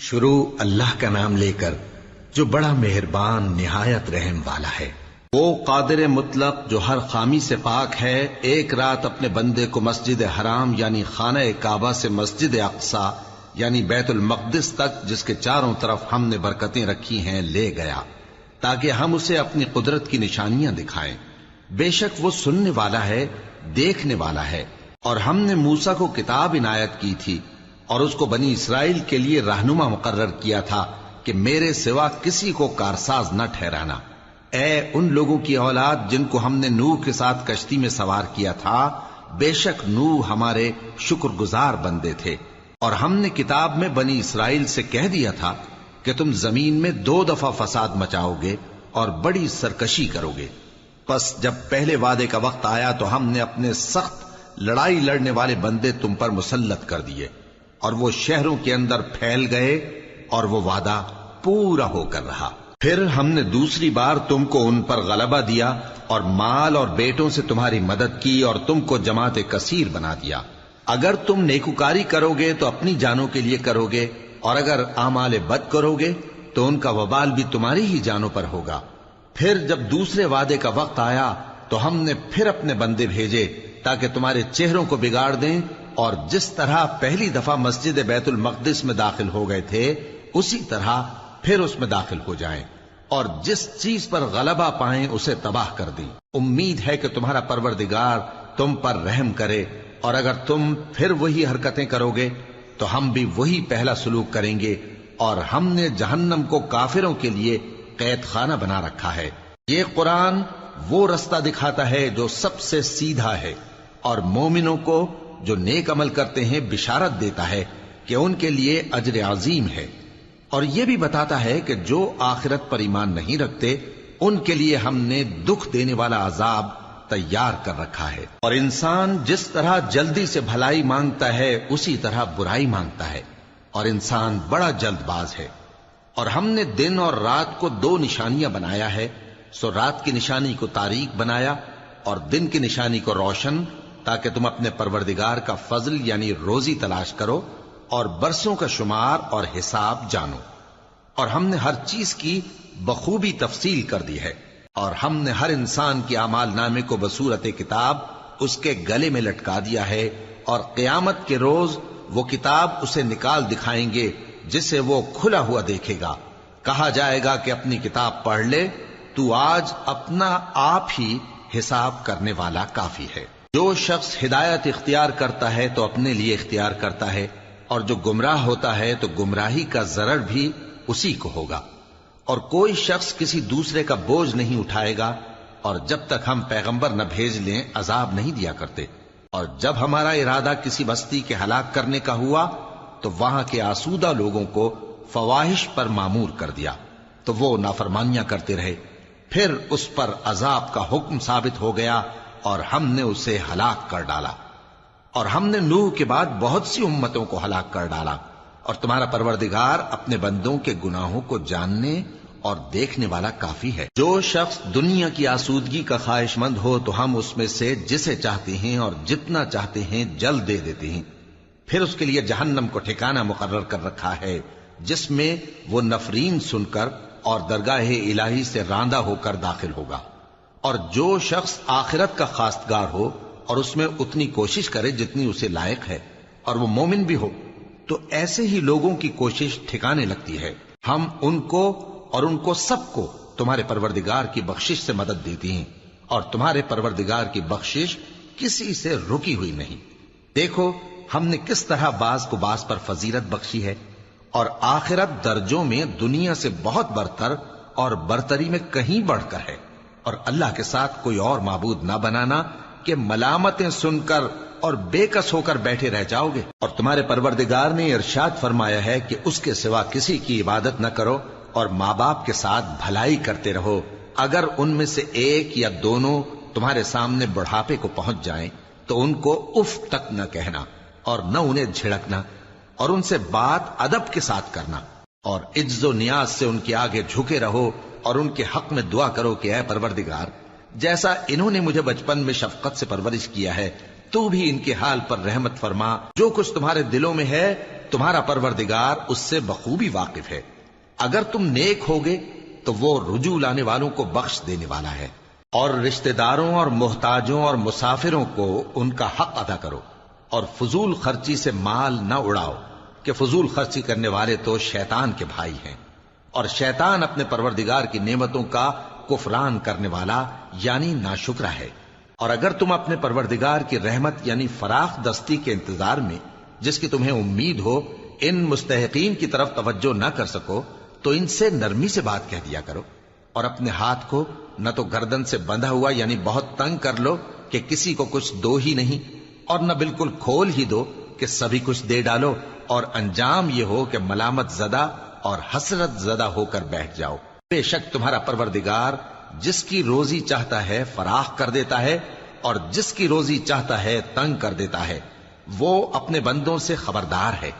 شروع اللہ کا نام لے کر جو بڑا مہربان نہایت رحم والا ہے۔ وہ قادر مطلق جو ہر خامی سے پاک ہے، ایک رات اپنے بندے کو مسجد حرام یعنی خانہ کعبہ سے مسجد اقصی یعنی بیت المقدس تک، جس کے چاروں طرف ہم نے برکتیں رکھی ہیں، لے گیا تاکہ ہم اسے اپنی قدرت کی نشانیاں دکھائیں۔ بے شک وہ سننے والا ہے، دیکھنے والا ہے۔ اور ہم نے موسیٰ کو کتاب عنایت کی تھی اور اس کو بنی اسرائیل کے لیے رہنما مقرر کیا تھا کہ میرے سوا کسی کو کارساز نہ ٹھہرانا۔ اے ان لوگوں کی اولاد جن کو ہم نے نوح کے ساتھ کشتی میں سوار کیا تھا، بے شک نوح ہمارے شکر گزار بندے تھے۔ اور ہم نے کتاب میں بنی اسرائیل سے کہہ دیا تھا کہ تم زمین میں 2 دفعہ فساد مچاؤ گے اور بڑی سرکشی کرو گے۔ پس جب پہلے وعدے کا وقت آیا تو ہم نے اپنے سخت لڑائی لڑنے والے بندے تم پر مسلط کر دیے، اور وہ شہروں کے اندر پھیل گئے، اور وہ وعدہ پورا ہو کر رہا۔ پھر ہم نے دوسری بار تم کو ان پر غلبہ دیا اور مال اور بیٹوں سے تمہاری مدد کی اور تم کو جماعت کثیر بنا دیا۔ اگر تم نیکوکاری کرو گے تو اپنی جانوں کے لیے کرو گے، اور اگر اعمال بد کرو گے تو ان کا وبال بھی تمہاری ہی جانوں پر ہوگا۔ پھر جب دوسرے وعدے کا وقت آیا تو ہم نے پھر اپنے بندے بھیجے تاکہ تمہارے چہروں کو بگاڑ دیں، اور جس طرح پہلی دفعہ مسجد بیت المقدس میں داخل ہو گئے تھے اسی طرح پھر اس میں داخل ہو جائیں، اور جس چیز پر غلبہ پائیں اسے تباہ کر دیں۔ امید ہے کہ تمہارا پروردگار تم پر رحم کرے، اور اگر تم پھر وہی حرکتیں کرو گے تو ہم بھی وہی پہلا سلوک کریں گے، اور ہم نے جہنم کو کافروں کے لیے قید خانہ بنا رکھا ہے۔ یہ قرآن وہ رستہ دکھاتا ہے جو سب سے سیدھا ہے، اور مومنوں کو جو نیک عمل کرتے ہیں بشارت دیتا ہے کہ ان کے لیے اجر عظیم ہے، اور یہ بھی بتاتا ہے کہ جو آخرت پر ایمان نہیں رکھتے ان کے لیے ہم نے دکھ دینے والا عذاب تیار کر رکھا ہے۔ اور انسان جس طرح جلدی سے بھلائی مانگتا ہے اسی طرح برائی مانگتا ہے، اور انسان بڑا جلد باز ہے۔ اور ہم نے دن اور رات کو 2 نشانیاں بنایا ہے، سو رات کی نشانی کو تاریک بنایا اور دن کی نشانی کو روشن، تاکہ تم اپنے پروردگار کا فضل یعنی روزی تلاش کرو اور برسوں کا شمار اور حساب جانو۔ اور ہم نے ہر چیز کی بخوبی تفصیل کر دی ہے، اور ہم نے ہر انسان کے اعمال نامے کو بصورت کتاب اس کے گلے میں لٹکا دیا ہے، اور قیامت کے روز وہ کتاب اسے نکال دکھائیں گے جسے وہ کھلا ہوا دیکھے گا۔ کہا جائے گا کہ اپنی کتاب پڑھ لے، تو آج اپنا آپ ہی حساب کرنے والا کافی ہے۔ جو شخص ہدایت اختیار کرتا ہے تو اپنے لیے اختیار کرتا ہے، اور جو گمراہ ہوتا ہے تو گمراہی کا ضرر بھی اسی کو ہوگا۔ اور کوئی شخص کسی دوسرے کا بوجھ نہیں اٹھائے گا، اور جب تک ہم پیغمبر نہ بھیج لیں عذاب نہیں دیا کرتے۔ اور جب ہمارا ارادہ کسی بستی کے ہلاک کرنے کا ہوا تو وہاں کے آسودہ لوگوں کو فواحش پر مامور کر دیا، تو وہ نافرمانیاں کرتے رہے۔ پھر اس پر عذاب کا حکم ثابت ہو گیا اور ہم نے اسے ہلاک کر ڈالا۔ اور ہم نے نوح کے بعد بہت سی امتوں کو ہلاک کر ڈالا، اور تمہارا پروردگار اپنے بندوں کے گناہوں کو جاننے اور دیکھنے والا کافی ہے۔ جو شخص دنیا کی آسودگی کا خواہش مند ہو تو ہم اس میں سے جسے چاہتے ہیں اور جتنا چاہتے ہیں جلد دے دیتے ہیں۔ پھر اس کے لیے جہنم کو ٹھکانہ مقرر کر رکھا ہے، جس میں وہ نفرین سن کر اور درگاہ الہی سے راندہ ہو کر داخل ہوگا۔ اور جو شخص آخرت کا خواستگار ہو اور اس میں اتنی کوشش کرے جتنی اسے لائق ہے، اور وہ مومن بھی ہو، تو ایسے ہی لوگوں کی کوشش ٹھکانے لگتی ہے۔ ہم ان کو اور ان کو سب کو تمہارے پروردگار کی بخشش سے مدد دیتی ہیں، اور تمہارے پروردگار کی بخشش کسی سے رکی ہوئی نہیں۔ دیکھو ہم نے کس طرح بعض کو بعض پر فضیلت بخشی ہے، اور آخرت درجوں میں دنیا سے بہت برتر اور برتری میں کہیں بڑھ کر ہے۔ اور اللہ کے ساتھ کوئی اور معبود نہ بنانا کہ ملامتیں سن کر اور بے کس ہو کر بیٹھے رہ جاؤ گے۔ اور تمہارے پروردگار نے ارشاد فرمایا ہے کہ اس کے سوا کسی کی عبادت نہ کرو، اور ماں باپ کے ساتھ بھلائی کرتے رہو، اگر ان میں سے ایک یا دونوں تمہارے سامنے بڑھاپے کو پہنچ جائیں تو ان کو اف تک نہ کہنا، اور نہ انہیں جھڑکنا، اور ان سے بات ادب کے ساتھ کرنا، اور عجز و نیاز سے ان کے آگے جھکے رہو، اور ان کے حق میں دعا کرو کہ اے پروردگار، جیسا انہوں نے مجھے بچپن میں شفقت سے پرورش کیا ہے، تو بھی ان کے حال پر رحمت فرما۔ جو کچھ تمہارے دلوں میں ہے تمہارا پروردگار اس سے بخوبی واقف ہے۔ اگر تم نیک ہوگے تو وہ رجوع لانے والوں کو بخش دینے والا ہے۔ اور رشتہ داروں اور محتاجوں اور مسافروں کو ان کا حق ادا کرو، اور فضول خرچی سے مال نہ اڑاؤ، کہ فضول خرچی کرنے والے تو شیطان کے بھائی ہیں، اور شیطان اپنے پروردگار کی نعمتوں کا کفران کرنے والا یعنی ناشکرا ہے۔ اور اگر تم اپنے پروردگار کی رحمت یعنی فراخ دستی کے انتظار میں، جس کی تمہیں امید ہو، ان مستحقین کی طرف توجہ نہ کر سکو تو ان سے نرمی سے بات کہہ دیا کرو، اور اپنے ہاتھ کو نہ تو گردن سے بندھا ہوا یعنی بہت تنگ کر لو کہ کسی کو کچھ دو ہی نہیں، اور نہ بالکل کھول ہی دو کہ سبھی کچھ دے ڈالو، اور انجام یہ ہو کہ ملامت زدہ اور حسرت زدہ ہو کر بیٹھ جاؤ۔ بے شک تمہارا پروردگار جس کی روزی چاہتا ہے فراخ کر دیتا ہے، اور جس کی روزی چاہتا ہے تنگ کر دیتا ہے۔ وہ اپنے بندوں سے خبردار ہے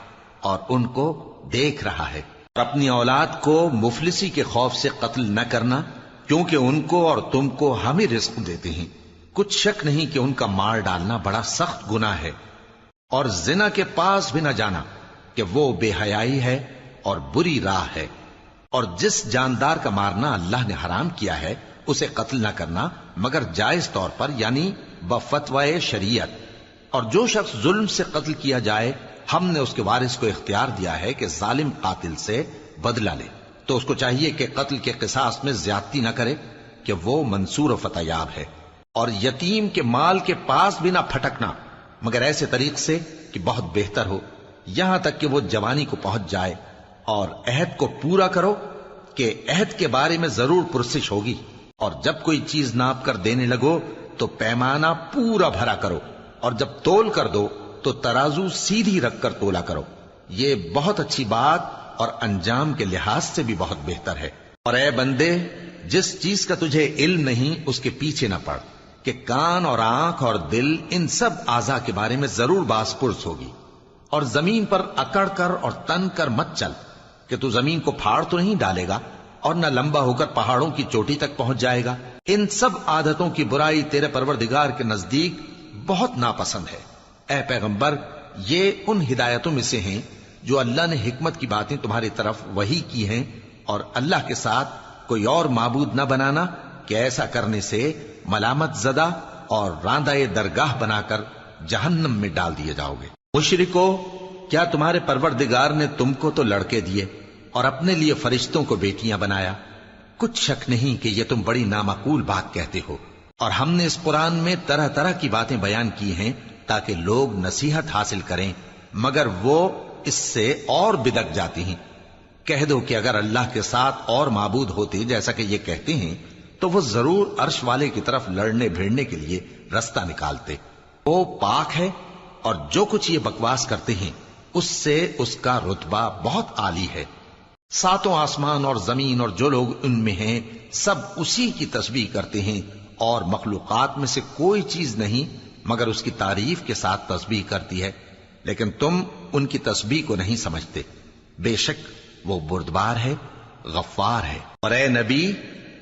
اور ان کو دیکھ رہا ہے۔ اور اپنی اولاد کو مفلسی کے خوف سے قتل نہ کرنا، کیونکہ ان کو اور تم کو ہم ہی رزق دیتے ہیں۔ کچھ شک نہیں کہ ان کا مار ڈالنا بڑا سخت گناہ ہے۔ اور زنا کے پاس بھی نہ جانا، کہ وہ بے حیائی ہے اور بری راہ ہے۔ اور جس جاندار کا مارنا اللہ نے حرام کیا ہے اسے قتل نہ کرنا مگر جائز طور پر یعنی بفتوائے شریعت۔ اور جو شخص ظلم سے قتل کیا جائے ہم نے اس کے وارث کو اختیار دیا ہے کہ ظالم قاتل سے بدلہ لے، تو اس کو چاہیے کہ قتل کے قصاص میں زیادتی نہ کرے، کہ وہ منصور و فتح یاب ہے۔ اور یتیم کے مال کے پاس بھی نہ پھٹکنا مگر ایسے طریق سے کہ بہت بہتر ہو، یہاں تک کہ وہ جوانی کو پہنچ جائے۔ اور عہد کو پورا کرو کہ عہد کے بارے میں ضرور پرسش ہوگی، اور جب کوئی چیز ناپ کر دینے لگو تو پیمانہ پورا بھرا کرو، اور جب تول کر دو تو ترازو سیدھی رکھ کر تولا کرو، یہ بہت اچھی بات اور انجام کے لحاظ سے بھی بہت بہتر ہے۔ اور اے بندے، جس چیز کا تجھے علم نہیں اس کے پیچھے نہ پڑ، کہ کان اور آنکھ اور دل ان سب اعضاء کے بارے میں ضرور باز پرس ہوگی۔ اور زمین پر اکڑ کر اور تن کر مت چل، کہ تو زمین کو پھاڑ تو نہیں ڈالے گا اور نہ لمبا ہو کر پہاڑوں کی چوٹی تک پہنچ جائے گا۔ ان سب عادتوں کی برائی تیرے پروردگار کے نزدیک بہت ناپسند ہے۔ اے پیغمبر، یہ ان ہدایتوں میں سے ہیں جو اللہ نے حکمت کی باتیں تمہاری طرف وحی کی ہیں، اور اللہ کے ساتھ کوئی اور معبود نہ بنانا، کہ ایسا کرنے سے ملامت زدہ اور راندہ درگاہ بنا کر جہنم میں ڈال دیے جاؤ گے۔ مشرکو، کیا تمہارے پروردگار نے تم کو تو لڑکے دیے اور اپنے لیے فرشتوں کو بیٹیاں بنایا؟ کچھ شک نہیں کہ یہ تم بڑی نامعقول بات کہتے ہو، اور ہم نے اس قرآن میں طرح طرح کی باتیں بیان کی ہیں تاکہ لوگ نصیحت حاصل کریں، مگر وہ اس سے اور بدک جاتی ہیں۔ کہہ دو کہ اگر اللہ کے ساتھ اور معبود ہوتے جیسا کہ یہ کہتے ہیں تو وہ ضرور عرش والے کی طرف لڑنے بھیڑنے کے لیے رستہ نکالتے۔ وہ پاک ہے، اور جو کچھ یہ بکواس کرتے ہیں اس سے اس کا رتبہ بہت عالی ہے۔ ساتوں آسمان اور زمین اور جو لوگ ان میں ہیں سب اسی کی تسبیح کرتے ہیں، اور مخلوقات میں سے کوئی چیز نہیں مگر اس کی تعریف کے ساتھ تسبیح کرتی ہے، لیکن تم ان کی تسبیح کو نہیں سمجھتے۔ بے شک وہ بردبار ہے، غفار ہے۔ اور اے نبی،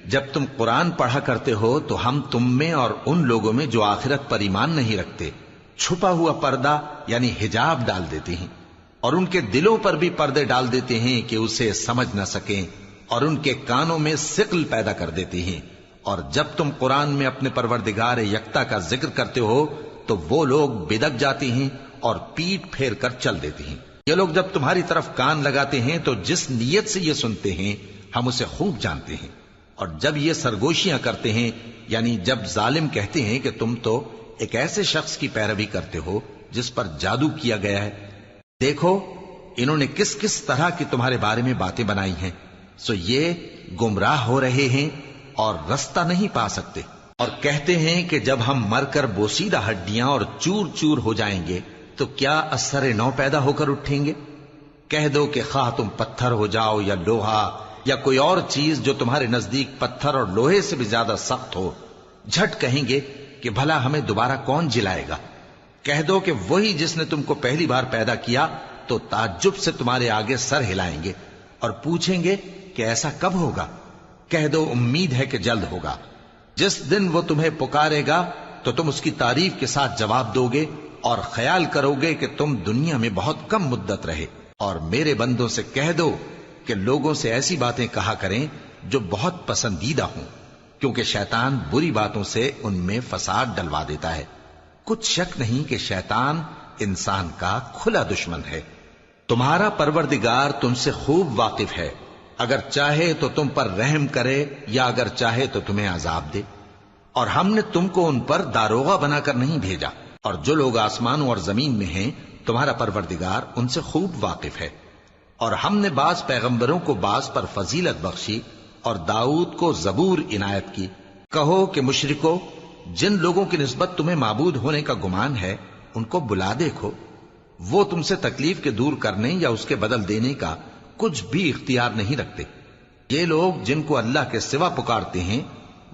جب تم قرآن پڑھا کرتے ہو تو ہم تم میں اور ان لوگوں میں جو آخرت پر ایمان نہیں رکھتے چھپا ہوا پردہ یعنی حجاب ڈال دیتے ہیں، اور ان کے دلوں پر بھی پردے ڈال دیتے ہیں کہ اسے سمجھ نہ سکیں، اور ان کے کانوں میں ثقل پیدا کر دیتے ہیں۔ اور جب تم قرآن میں اپنے پروردگار یکتا کا ذکر کرتے ہو تو وہ لوگ بدک جاتے ہیں اور پیٹ پھیر کر چل دیتے ہیں۔ یہ لوگ جب تمہاری طرف کان لگاتے ہیں تو جس نیت سے یہ سنتے ہیں ہم اسے خوب جانتے ہیں، اور جب یہ سرگوشیاں کرتے ہیں یعنی جب ظالم کہتے ہیں کہ تم تو ایک ایسے شخص کی پیروی کرتے ہو جس پر جادو کیا گیا ہے، دیکھو انہوں نے کس کس طرح کی تمہارے بارے میں باتیں بنائی ہیں، سو یہ گمراہ ہو رہے ہیں اور رستہ نہیں پا سکتے۔ اور کہتے ہیں کہ جب ہم مر کر بوسیدہ ہڈیاں اور چور چور ہو جائیں گے تو کیا اثر نو پیدا ہو کر اٹھیں گے؟ کہہ دو کہ خواہ تم پتھر ہو جاؤ یا لوہا یا کوئی اور چیز جو تمہارے نزدیک پتھر اور لوہے سے بھی زیادہ سخت ہو، جھٹ کہیں گے کہ بھلا ہمیں دوبارہ کون جلائے گا؟ کہہ دو کہ وہی جس نے تم کو پہلی بار پیدا کیا تو تعجب سے تمہارے آگے سر ہلائیں گے اور پوچھیں گے کہ ایسا کب ہوگا؟ کہہ دو امید ہے کہ جلد ہوگا۔ جس دن وہ تمہیں پکارے گا تو تم اس کی تعریف کے ساتھ جواب دو گے اور خیال کرو گے کہ تم دنیا میں بہت کم مدت رہے، اور میرے بندوں سے کہہ دو کہ لوگوں سے ایسی باتیں کہا کریں جو بہت پسندیدہ ہوں، کیونکہ شیطان بری باتوں سے ان میں فساد ڈلوا دیتا ہے۔ کچھ شک نہیں کہ شیطان انسان کا کھلا دشمن ہے۔ تمہارا پروردگار تم سے خوب واقف ہے، اگر چاہے تو تم پر رحم کرے یا اگر چاہے تو تمہیں عذاب دے۔ اور ہم نے تم کو ان پر داروغہ بنا کر نہیں بھیجا، اور جو لوگ آسمانوں اور زمین میں ہیں تمہارا پروردگار ان سے خوب واقف ہے۔ اور ہم نے بعض پیغمبروں کو بعض پر فضیلت بخشی اور داؤد کو زبور عنایت کی۔ کہو کہ مشرکو، جن لوگوں کی نسبت تمہیں معبود ہونے کا گمان ہے ان کو بلا دیکھو، وہ تم سے تکلیف کے دور کرنے یا اس کے بدل دینے کا کچھ بھی اختیار نہیں رکھتے۔ یہ لوگ جن کو اللہ کے سوا پکارتے ہیں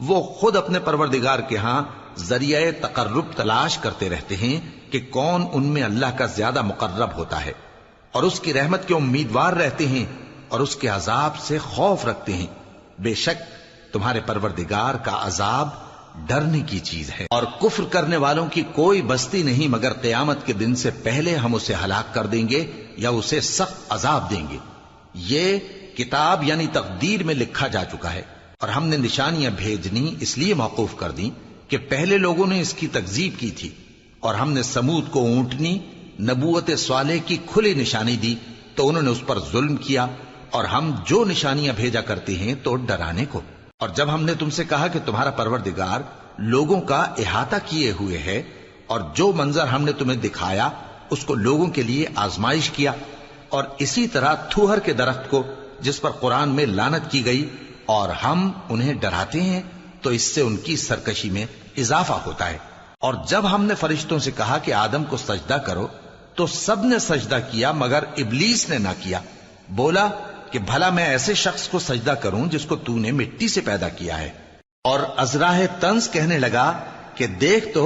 وہ خود اپنے پروردگار کے ہاں ذریعہ تقرب تلاش کرتے رہتے ہیں کہ کون ان میں اللہ کا زیادہ مقرب ہوتا ہے، اور اس کی رحمت کے امیدوار رہتے ہیں اور اس کے عذاب سے خوف رکھتے ہیں۔ بے شک تمہارے پروردگار کا عذاب ڈرنے کی چیز ہے، اور کفر کرنے والوں کی کوئی بستی نہیں مگر قیامت کے دن سے پہلے ہم اسے ہلاک کر دیں گے یا اسے سخت عذاب دیں گے۔ یہ کتاب یعنی تقدیر میں لکھا جا چکا ہے، اور ہم نے نشانیاں بھیجنی اس لیے موقوف کر دیں کہ پہلے لوگوں نے اس کی تکذیب کی تھی، اور ہم نے سمود کو اونٹنی نبوت صالح کی کھلی نشانی دی تو انہوں نے اس پر ظلم کیا، اور ہم جو نشانیاں بھیجا کرتے ہیں تو ڈرانے کو۔ اور جب ہم نے تم سے کہا کہ تمہارا پروردگار لوگوں کا احاطہ کیے ہوئے ہے، اور جو منظر ہم نے تمہیں دکھایا اس کو لوگوں کے لیے آزمائش کیا، اور اسی طرح تھوہر کے درخت کو جس پر قرآن میں لعنت کی گئی، اور ہم انہیں ڈراتے ہیں تو اس سے ان کی سرکشی میں اضافہ ہوتا ہے۔ اور جب ہم نے فرشتوں سے کہا کہ آدم کو سجدہ کرو تو سب نے سجدہ کیا مگر ابلیس نے نہ کیا، بولا کہ بھلا میں ایسے شخص کو سجدہ کروں جس کو تو نے مٹی سے پیدا کیا ہے۔ اور ازراہ طنز کہنے لگا کہ دیکھ تو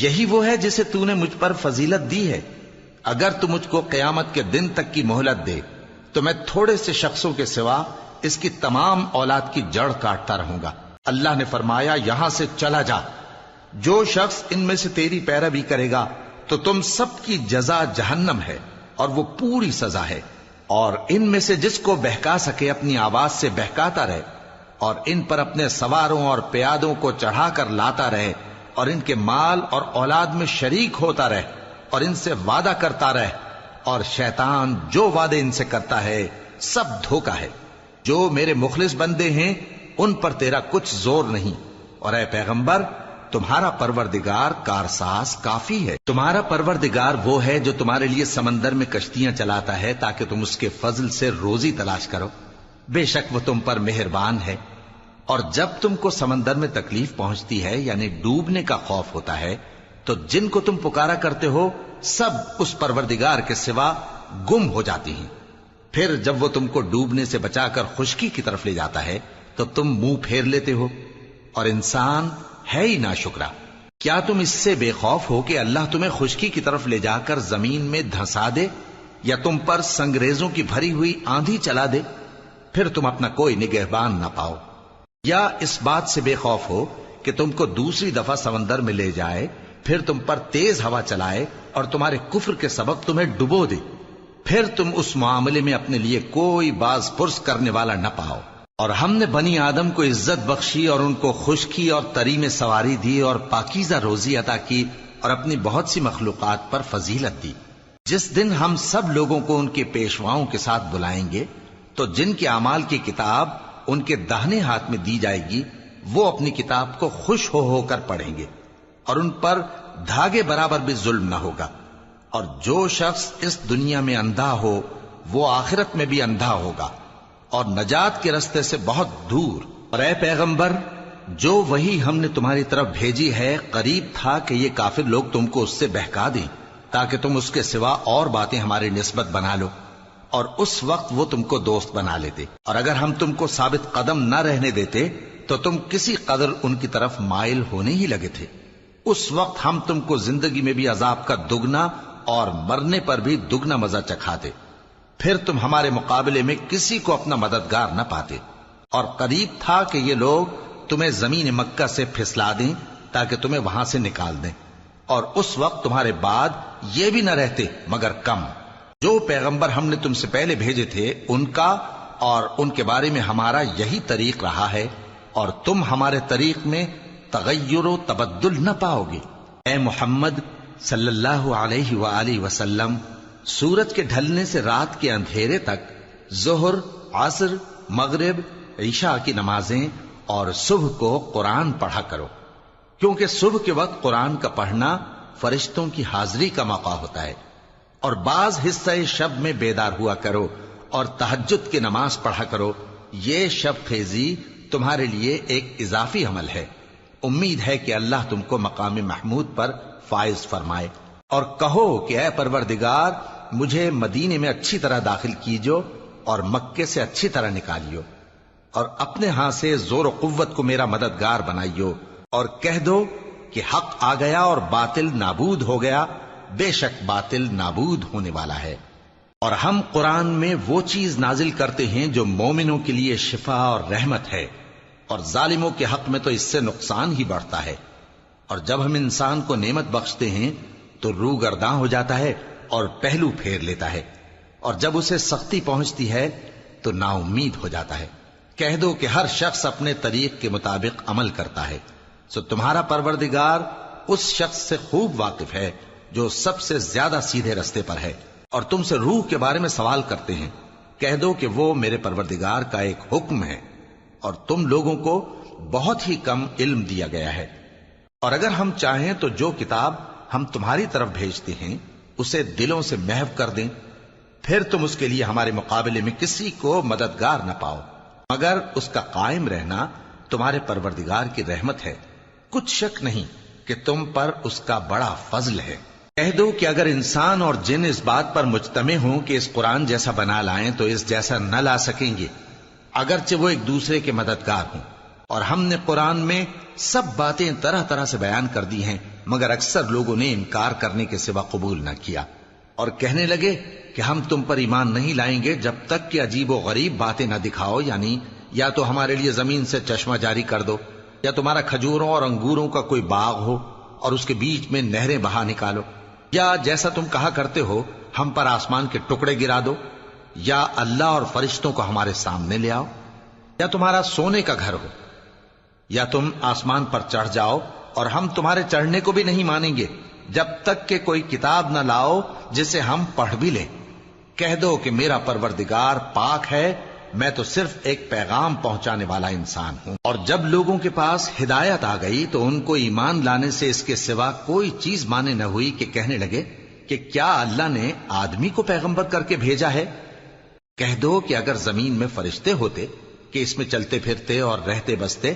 یہی وہ ہے جسے تو نے مجھ پر فضیلت دی ہے، اگر تو مجھ کو قیامت کے دن تک کی مہلت دے تو میں تھوڑے سے شخصوں کے سوا اس کی تمام اولاد کی جڑ کاٹتا رہوں گا۔ اللہ نے فرمایا یہاں سے چلا جا، جو شخص ان میں سے تیری پیروی کرے گا تو تم سب کی جزا جہنم ہے اور وہ پوری سزا ہے، اور ان میں سے جس کو بہکا سکے اپنی آواز سے بہکاتا رہے، اور ان پر اپنے سواروں اور پیادوں کو چڑھا کر لاتا رہے، اور ان کے مال اور اولاد میں شریک ہوتا رہے، اور ان سے وعدہ کرتا رہے، اور شیطان جو وعدے ان سے کرتا ہے سب دھوکا ہے۔ جو میرے مخلص بندے ہیں ان پر تیرا کچھ زور نہیں، اور اے پیغمبر تمہارا پروردگار کارساز کافی ہے۔ تمہارا پروردگار وہ ہے جو تمہارے لیے سمندر میں کشتیاں چلاتا ہے تاکہ تم اس کے فضل سے روزی تلاش کرو، بے شک وہ تم پر مہربان ہے۔ اور جب تم کو سمندر میں تکلیف پہنچتی ہے یعنی ڈوبنے کا خوف ہوتا ہے تو جن کو تم پکارا کرتے ہو سب اس پروردگار کے سوا گم ہو جاتی ہیں، پھر جب وہ تم کو ڈوبنے سے بچا کر خشکی کی طرف لے جاتا ہے تو تم منہ پھیر لیتے ہو، اور انسان ہے ہی ناشکرا۔ کیا تم اس سے بے خوف ہو کہ اللہ تمہیں خشکی کی طرف لے جا کر زمین میں دھنسا دے یا تم پر سنگریزوں کی بھری ہوئی آندھی چلا دے، پھر تم اپنا کوئی نگہبان نہ پاؤ؟ یا اس بات سے بے خوف ہو کہ تم کو دوسری دفعہ سمندر میں لے جائے، پھر تم پر تیز ہوا چلائے اور تمہارے کفر کے سبب تمہیں ڈبو دے، پھر تم اس معاملے میں اپنے لیے کوئی باز پرس کرنے والا نہ پاؤ؟ اور ہم نے بنی آدم کو عزت بخشی اور ان کو خشکی اور تری میں سواری دی اور پاکیزہ روزی عطا کی اور اپنی بہت سی مخلوقات پر فضیلت دی۔ جس دن ہم سب لوگوں کو ان کے پیشواؤں کے ساتھ بلائیں گے تو جن کے اعمال کی کتاب ان کے داہنے ہاتھ میں دی جائے گی وہ اپنی کتاب کو خوش ہو کر پڑھیں گے، اور ان پر دھاگے برابر بھی ظلم نہ ہوگا۔ اور جو شخص اس دنیا میں اندھا ہو وہ آخرت میں بھی اندھا ہوگا اور نجات کے رستے سے بہت دور۔ اور اے پیغمبر جو وہی ہم نے تمہاری طرف بھیجی ہے قریب تھا کہ یہ کافر لوگ تم کو اس سے بہکا دیں تاکہ تم اس کے سوا اور باتیں ہماری نسبت بنا لو، اور اس وقت وہ تم کو دوست بنا لیتے، اور اگر ہم تم کو ثابت قدم نہ رہنے دیتے تو تم کسی قدر ان کی طرف مائل ہونے ہی لگے تھے۔ اس وقت ہم تم کو زندگی میں بھی عذاب کا دگنا اور مرنے پر بھی دگنا مزہ چکھاتے، پھر تم ہمارے مقابلے میں کسی کو اپنا مددگار نہ پاتے۔ اور قریب تھا کہ یہ لوگ تمہیں زمین مکہ سے پھسلا دیں تاکہ تمہیں وہاں سے نکال دیں، اور اس وقت تمہارے بعد یہ بھی نہ رہتے مگر کم۔ جو پیغمبر ہم نے تم سے پہلے بھیجے تھے ان کا اور ان کے بارے میں ہمارا یہی طریق رہا ہے، اور تم ہمارے طریق میں تغیر و تبدل نہ پاؤ گے۔ اے محمد صلی اللہ علیہ وآلہ وسلم، سورج کے ڈھلنے سے رات کے اندھیرے تک ظہر، عصر، مغرب، عشاء کی نمازیں اور صبح کو قرآن پڑھا کرو، کیونکہ صبح کے وقت قرآن کا پڑھنا فرشتوں کی حاضری کا موقع ہوتا ہے، اور بعض حصہ شب میں بیدار ہوا کرو اور تہجد کی نماز پڑھا کرو۔ یہ شب خیزی تمہارے لیے ایک اضافی عمل ہے۔ امید ہے کہ اللہ تم کو مقام محمود پر فائز فرمائے۔ اور کہو کہ اے پروردگار، مجھے مدینے میں اچھی طرح داخل کیجو اور مکے سے اچھی طرح نکالیو، اور اپنے ہاں سے زور و قوت کو میرا مددگار بنائیو، اور کہہ دو کہ حق آ گیا اور باطل نابود ہو گیا، بے شک باطل نابود ہونے والا ہے۔ اور ہم قرآن میں وہ چیز نازل کرتے ہیں جو مومنوں کے لیے شفا اور رحمت ہے، اور ظالموں کے حق میں تو اس سے نقصان ہی بڑھتا ہے۔ اور جب ہم انسان کو نعمت بخشتے ہیں تو روح گرداں ہو جاتا ہے اور پہلو پھیر لیتا ہے، اور جب اسے سختی پہنچتی ہے تو نا امید ہو جاتا ہے۔ کہہ دو کہ ہر شخص اپنے طریق کے مطابق عمل کرتا ہے، سو تمہارا پروردگار اس شخص سے خوب واقف ہے جو سب سے زیادہ سیدھے رستے پر ہے۔ اور تم سے روح کے بارے میں سوال کرتے ہیں، کہہ دو کہ وہ میرے پروردگار کا ایک حکم ہے، اور تم لوگوں کو بہت ہی کم علم دیا گیا ہے۔ اور اگر ہم چاہیں تو جو کتاب ہم تمہاری طرف بھیجتے ہیں اسے دلوں سے محو کر دیں، پھر تم اس کے لیے ہمارے مقابلے میں کسی کو مددگار نہ پاؤ، مگر اس کا قائم رہنا تمہارے پروردگار کی رحمت ہے، کچھ شک نہیں کہ تم پر اس کا بڑا فضل ہے۔ کہہ دو کہ اگر انسان اور جن اس بات پر مجتمع ہوں کہ اس قرآن جیسا بنا لائیں تو اس جیسا نہ لا سکیں گے، اگرچہ وہ ایک دوسرے کے مددگار ہوں۔ اور ہم نے قرآن میں سب باتیں طرح طرح سے بیان کر دی ہیں، مگر اکثر لوگوں نے انکار کرنے کے سوا قبول نہ کیا، اور کہنے لگے کہ ہم تم پر ایمان نہیں لائیں گے جب تک کہ عجیب و غریب باتیں نہ دکھاؤ، یعنی یا تو ہمارے لیے زمین سے چشمہ جاری کر دو، یا تمہارا کھجوروں اور انگوروں کا کوئی باغ ہو اور اس کے بیچ میں نہریں بہا نکالو، یا جیسا تم کہا کرتے ہو ہم پر آسمان کے ٹکڑے گرا دو، یا اللہ اور فرشتوں کو ہمارے سامنے لے آؤ، یا تمہارا سونے کا گھر ہو، یا تم آسمان پر چڑھ جاؤ، اور ہم تمہارے چڑھنے کو بھی نہیں مانیں گے جب تک کہ کوئی کتاب نہ لاؤ جسے ہم پڑھ بھی لیں۔ کہہ دو کہ میرا پروردگار پاک ہے، میں تو صرف ایک پیغام پہنچانے والا انسان ہوں۔ اور جب لوگوں کے پاس ہدایت آ گئی تو ان کو ایمان لانے سے اس کے سوا کوئی چیز مانے نہ ہوئی کہ کہنے لگے کہ کیا اللہ نے آدمی کو پیغمبر کر کے بھیجا ہے؟ کہہ دو کہ اگر زمین میں فرشتے ہوتے کہ اس میں چلتے پھرتے اور رہتے بستے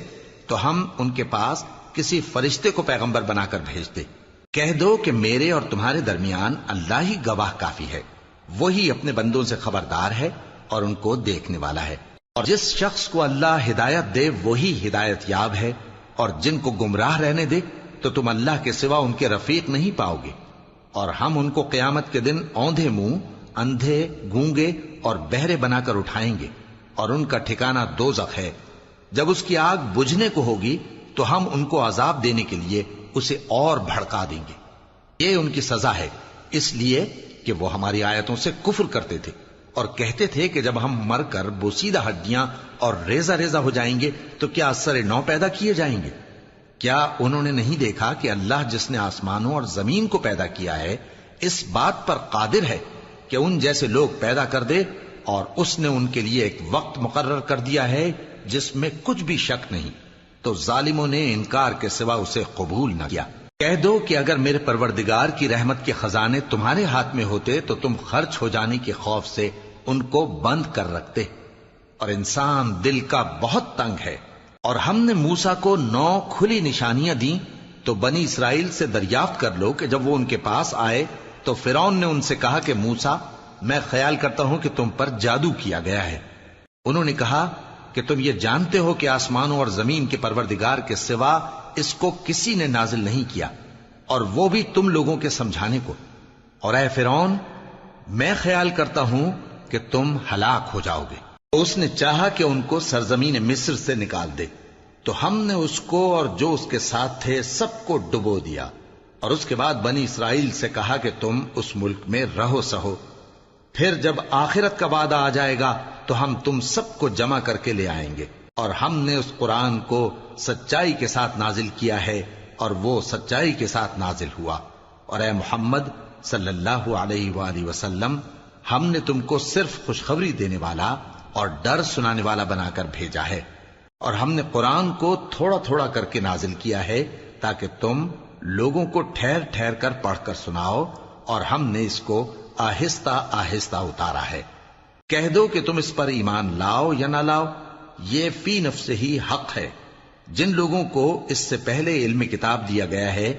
تو ہم ان کے پاس کسی فرشتے کو پیغمبر بنا کر بھیجتے۔ کہہ دو کہ میرے اور تمہارے درمیان اللہ ہی گواہ کافی ہے، وہی اپنے بندوں سے خبردار ہے اور ان کو دیکھنے والا ہے۔ اور جس شخص کو اللہ ہدایت دے وہی ہدایت یاب ہے، اور جن کو گمراہ رہنے دے تو تم اللہ کے سوا ان کے رفیق نہیں پاؤ گے۔ اور ہم ان کو قیامت کے دن اوندھے منہ، اندھے، گونگے اور بہرے بنا کر اٹھائیں گے، اور ان کا ٹھکانہ دوزخ ہے۔ جب اس کی آگ بجھنے کو ہوگی تو ہم ان کو عذاب دینے کے لیے اسے اور بھڑکا دیں گے۔ یہ ان کی سزا ہے، اس لیے کہ وہ ہماری آیتوں سے کفر کرتے تھے اور کہتے تھے کہ جب ہم مر کر بوسیدہ ہڈیاں اور ریزہ ریزہ ہو جائیں گے تو کیا اثر نو پیدا کیے جائیں گے؟ کیا انہوں نے نہیں دیکھا کہ اللہ جس نے آسمانوں اور زمین کو پیدا کیا ہے اس بات پر قادر ہے کہ ان جیسے لوگ پیدا کر دے، اور اس نے ان کے لیے ایک وقت مقرر کر دیا ہے جس میں کچھ بھی شک نہیں، تو ظالموں نے انکار کے سوا اسے قبول نہ کیا۔ کہہ دو کہ اگر میرے پروردگار کی رحمت کے خزانے تمہارے ہاتھ میں ہوتے تو تم خرچ ہو جانے کے خوف سے ان کو بند کر رکھتے، اور انسان دل کا بہت تنگ ہے۔ اور ہم نے موسیٰ کو 9 کھلی نشانیاں دیں تو بنی اسرائیل سے دریافت کر لو کہ جب وہ ان کے پاس آئے تو فرعون نے ان سے کہا کہ موسیٰ، میں خیال کرتا ہوں کہ تم پر جادو کیا گیا ہے۔ انہوں نے کہا کہ تم یہ جانتے ہو کہ آسمانوں اور زمین کے پروردگار کے سوا اس کو کسی نے نازل نہیں کیا، اور وہ بھی تم لوگوں کے سمجھانے کو۔ اور اے فرعون، میں خیال کرتا ہوں کہ تم ہلاک ہو جاؤ گے۔ تو اس نے چاہا کہ ان کو سرزمین مصر سے نکال دے، تو ہم نے اس کو اور جو اس کے ساتھ تھے سب کو ڈبو دیا، اور اس کے بعد بنی اسرائیل سے کہا کہ تم اس ملک میں رہو سہو، پھر جب آخرت کا وعدہ آ جائے گا تو ہم تم سب کو جمع کر کے لے آئیں گے، اور ہم نے اس قرآن کو سچائی کے ساتھ نازل کیا ہے اور وہ سچائی کے ساتھ نازل ہوا۔ اور اے محمد صلی اللہ علیہ وآلہ وسلم، ہم نے تم کو صرف خوشخبری دینے والا اور ڈر سنانے والا بنا کر بھیجا ہے، اور ہم نے قرآن کو تھوڑا تھوڑا کر کے نازل کیا ہے تاکہ تم لوگوں کو ٹھہر ٹھہر کر پڑھ کر سناؤ، اور ہم نے اس کو آہستہ آہستہ اتارا ہے۔ کہہ دو کہ تم اس پر ایمان لاؤ یا نہ لاؤ، یہ فی نفس ہی حق ہے۔ جن لوگوں کو اس سے پہلے علم کتاب دیا گیا ہے،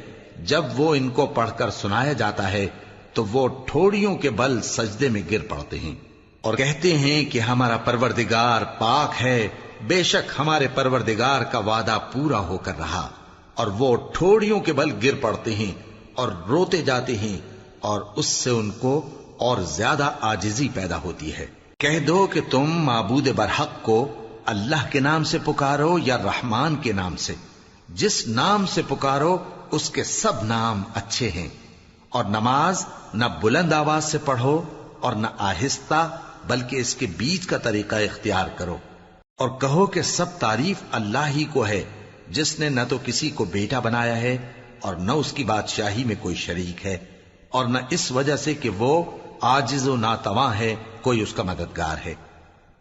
جب وہ ان کو پڑھ کر سنایا جاتا ہے تو وہ ٹھوڑیوں کے بل سجدے میں گر پڑتے ہیں اور کہتے ہیں کہ ہمارا پروردگار پاک ہے، بے شک ہمارے پروردگار کا وعدہ پورا ہو کر رہا، اور وہ ٹھوڑیوں کے بل گر پڑتے ہیں اور روتے جاتے ہیں، اور اس سے ان کو اور زیادہ عاجزی پیدا ہوتی ہے۔ کہہ دو کہ تم معبود برحق کو اللہ کے نام سے پکارو یا رحمان کے نام سے، جس نام سے پکارو اس کے سب نام اچھے ہیں، اور نماز نہ بلند آواز سے پڑھو اور نہ آہستہ، بلکہ اس کے بیچ کا طریقہ اختیار کرو، اور کہو کہ سب تعریف اللہ ہی کو ہے، جس نے نہ تو کسی کو بیٹا بنایا ہے اور نہ اس کی بادشاہی میں کوئی شریک ہے، اور نہ اس وجہ سے کہ وہ عاجز و ناتواں ہے کوئی اس کا مددگار ہے،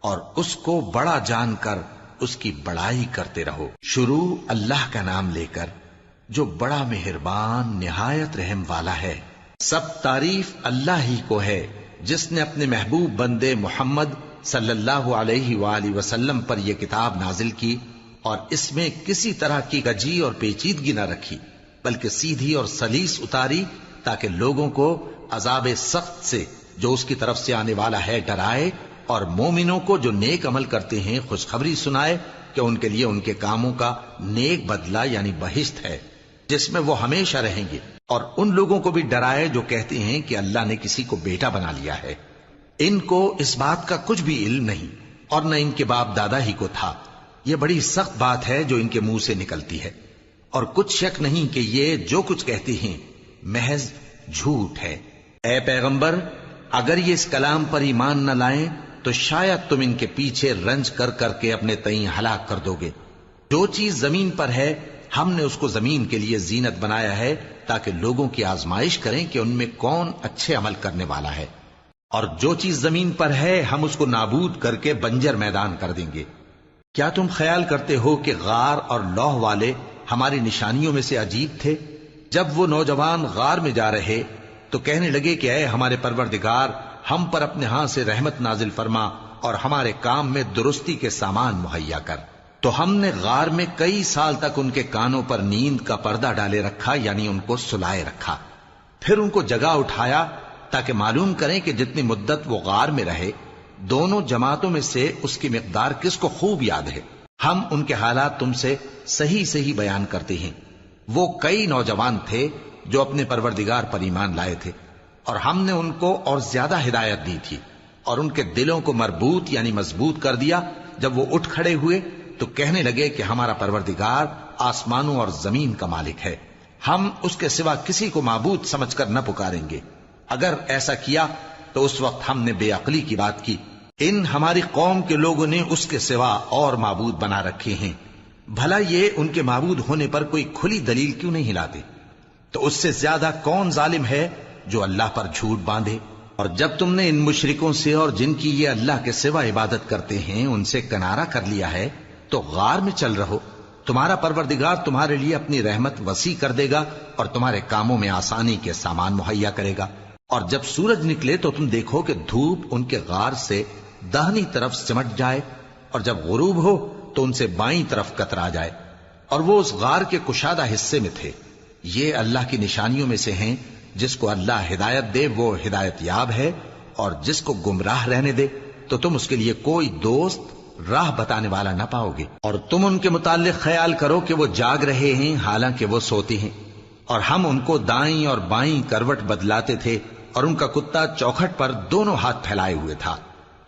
اور اس کو بڑا جان کر اس کی بڑائی کرتے رہو۔ شروع اللہ کا نام لے کر جو بڑا مہربان نہایت رحم والا ہے۔ سب تعریف اللہ ہی کو ہے جس نے اپنے محبوب بندے محمد صلی اللہ علیہ وآلہ وسلم پر یہ کتاب نازل کی، اور اس میں کسی طرح کی کجی اور پیچیدگی نہ رکھی، بلکہ سیدھی اور سلیس اتاری تاکہ لوگوں کو عذاب سخت سے جو اس کی طرف سے آنے والا ہے ڈرائے، اور مومنوں کو جو نیک عمل کرتے ہیں خوشخبری سنائے کہ ان کے لیے ان کے کاموں کا نیک بدلہ یعنی بہشت ہے جس میں وہ ہمیشہ رہیں گے، اور ان لوگوں کو بھی ڈرائے جو کہتے ہیں کہ اللہ نے کسی کو بیٹا بنا لیا ہے۔ ان کو اس بات کا کچھ بھی علم نہیں، اور نہ ان کے باپ دادا ہی کو تھا۔ یہ بڑی سخت بات ہے جو ان کے منہ سے نکلتی ہے، اور کچھ شک نہیں کہ یہ جو کچھ کہتے ہیں محض جھوٹ ہے۔ اے پیغمبر، اگر یہ اس کلام پر ایمان نہ لائیں تو شاید تم ان کے پیچھے رنج کر کر کے اپنے تئیں ہلاک کر دو گے۔ جو چیز زمین پر ہے ہم نے اس کو زمین کے لیے زینت بنایا ہے تاکہ لوگوں کی آزمائش کریں کہ ان میں کون اچھے عمل کرنے والا ہے، اور جو چیز زمین پر ہے ہم اس کو نابود کر کے بنجر میدان کر دیں گے۔ کیا تم خیال کرتے ہو کہ غار اور لوح والے ہماری نشانیوں میں سے عجیب تھے؟ جب وہ نوجوان غار میں جا رہے تو کہنے لگے کہ اے ہمارے پروردگار، ہم پر اپنے ہاں سے رحمت نازل فرما اور ہمارے کام میں درستی کے سامان مہیا کر۔ تو ہم نے غار میں کئی سال تک ان کے کانوں پر نیند کا پردہ ڈالے رکھا، یعنی ان کو سلائے رکھا، پھر ان کو جگا اٹھایا تاکہ معلوم کریں کہ جتنی مدت وہ غار میں رہے دونوں جماعتوں میں سے اس کی مقدار کس کو خوب یاد ہے۔ ہم ان کے حالات تم سے صحیح صحیح بیان کرتے ہیں۔ وہ کئی نوجوان تھے جو اپنے پروردگار پر ایمان لائے تھے، اور ہم نے ان کو اور زیادہ ہدایت دی تھی، اور ان کے دلوں کو مربوط یعنی مضبوط کر دیا۔ جب وہ اٹھ کھڑے ہوئے تو کہنے لگے کہ ہمارا پروردگار آسمانوں اور زمین کا مالک ہے، ہم اس کے سوا کسی کو معبود سمجھ کر نہ پکاریں گے۔ اگر ایسا کیا تو اس وقت ہم نے بے عقلی کی بات کی۔ ان ہماری قوم کے لوگوں نے اس کے سوا اور معبود بنا رکھے ہیں، بھلا یہ ان کے معبود ہونے پر کوئی کھلی دلیل کیوں نہیں لاتے؟ تو اس سے زیادہ کون ظالم ہے جو اللہ پر جھوٹ باندھے؟ اور جب تم نے ان مشرکوں سے اور جن کی یہ اللہ کے سوا عبادت کرتے ہیں ان سے کنارہ کر لیا ہے تو غار میں چل رہو، تمہارا پروردگار تمہارے لیے اپنی رحمت وسیع کر دے گا اور تمہارے کاموں میں آسانی کے سامان مہیا کرے گا۔ اور جب سورج نکلے تو تم دیکھو کہ دھوپ ان کے غار سے داہنی طرف سمٹ جائے، اور جب غروب ہو تو ان سے بائیں طرف کترا جائے، اور وہ اس غار کے کشادہ حصے میں تھے۔ یہ اللہ کی نشانیوں میں سے ہیں، جس کو اللہ ہدایت دے وہ ہدایت یاب ہے، اور جس کو گمراہ رہنے دے تو تم اس کے لیے کوئی دوست راہ بتانے والا نہ پاؤ گے۔ اور تم ان کے متعلق خیال کرو کہ وہ جاگ رہے ہیں حالانکہ وہ سوتے ہیں، اور ہم ان کو دائیں اور بائیں کروٹ بدلاتے تھے، اور ان کا کتا چوکھٹ پر دونوں ہاتھ پھیلائے ہوئے تھا۔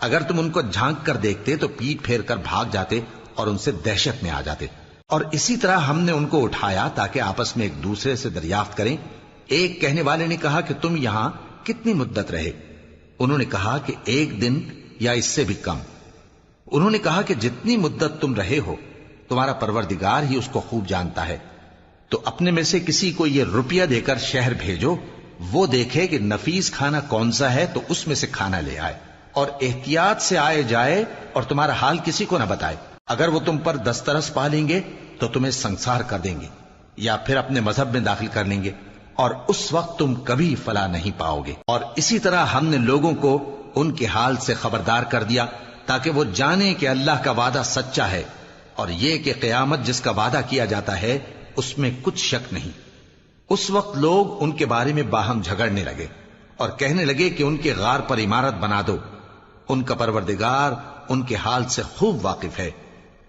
اگر تم ان کو جھانک کر دیکھتے تو پیٹ پھیر کر بھاگ جاتے اور ان سے دہشت میں آ جاتے۔ اور اسی طرح ہم نے ان کو اٹھایا تاکہ آپس میں ایک دوسرے سے دریافت کریں۔ ایک کہنے والے نے کہا کہ تم یہاں کتنی مدت رہے؟ انہوں نے کہا کہ 1 دن یا اس سے بھی کم۔ انہوں نے کہا کہ جتنی مدت تم رہے ہو تمہارا پروردگار ہی اس کو خوب جانتا ہے، تو اپنے میں سے کسی کو یہ روپیہ دے کر شہر بھیجو، وہ دیکھے کہ نفیس کھانا کون سا ہے تو اس میں سے کھانا لے آئے، اور احتیاط سے آئے جائے اور تمہارا حال کسی کو نہ بتائے۔ اگر وہ تم پر دسترس پا لیں گے تو تمہیں سنسار کر دیں گے یا پھر اپنے مذہب میں داخل کر لیں گے، اور اس وقت تم کبھی فلاح نہیں پاؤ گے۔ اور اسی طرح ہم نے لوگوں کو ان کے حال سے خبردار کر دیا تاکہ وہ جانیں کہ اللہ کا وعدہ سچا ہے، اور یہ کہ قیامت جس کا وعدہ کیا جاتا ہے اس میں کچھ شک نہیں۔ اس وقت لوگ ان کے بارے میں باہم جھگڑنے لگے اور کہنے لگے کہ ان کے غار پر عمارت بنا دو۔ ان کا پروردگار ان کے حال سے خوب واقف ہے۔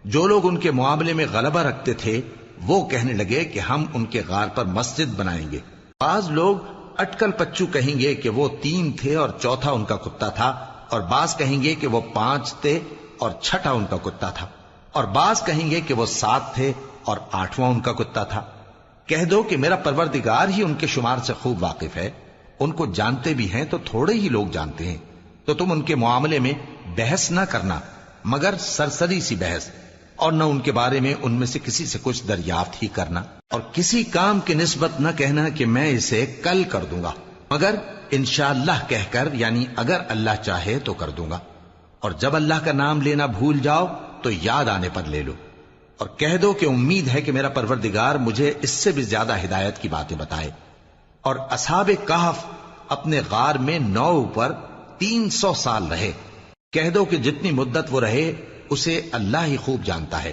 جو لوگ ان کے معاملے میں غلبہ رکھتے تھے وہ کہنے لگے کہ ہم ان کے غار پر مسجد بنائیں گے۔ بعض لوگ اٹکل پچو کہیں گے کہ وہ 3 تھے اور چوتھا ان کا کتا تھا، اور بعض کہیں گے کہ وہ 5 تھے اور چھٹا ان کا کتا تھا، اور بعض کہیں گے کہ وہ 7 تھے اور 8واں ان کا کتا تھا۔ کہہ دو کہ میرا پروردگار ہی ان کے شمار سے خوب واقف ہے، ان کو جانتے بھی ہیں تو تھوڑے ہی لوگ جانتے ہیں، تو تم ان کے معاملے میں بحث نہ کرنا مگر سرسری سی بحث، اور نہ ان کے بارے میں ان میں سے کسی سے کچھ دریافت ہی کرنا، اور کسی کام کی نسبت نہ کہنا کہ میں اسے کل کر دوں گا، مگر انشاءاللہ کہہ کر، یعنی اگر اللہ چاہے تو کر دوں گا، اور جب اللہ کا نام لینا بھول جاؤ تو یاد آنے پر لے لو، اور کہہ دو کہ امید ہے کہ میرا پروردگار مجھے اس سے بھی زیادہ ہدایت کی باتیں بتائے۔ اور اصحاب کہف اپنے غار میں 9 پر 300 سال رہے۔ کہہ دو کہ جتنی مدت وہ رہے اسے اللہ ہی خوب جانتا ہے،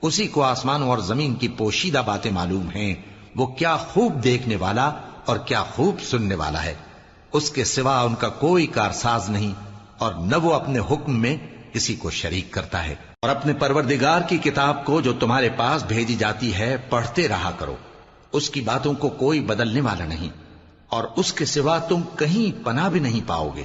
اسی کو آسمانوں اور زمین کی پوشیدہ باتیں معلوم ہیں، وہ کیا خوب دیکھنے والا اور کیا خوب سننے والا ہے۔ اس کے سوا ان کا کوئی کارساز نہیں، اور نہ وہ اپنے حکم میں کسی کو شریک کرتا ہے۔ اور اپنے پروردگار کی کتاب کو جو تمہارے پاس بھیجی جاتی ہے پڑھتے رہا کرو، اس کی باتوں کو کوئی بدلنے والا نہیں، اور اس کے سوا تم کہیں پناہ بھی نہیں پاؤ گے۔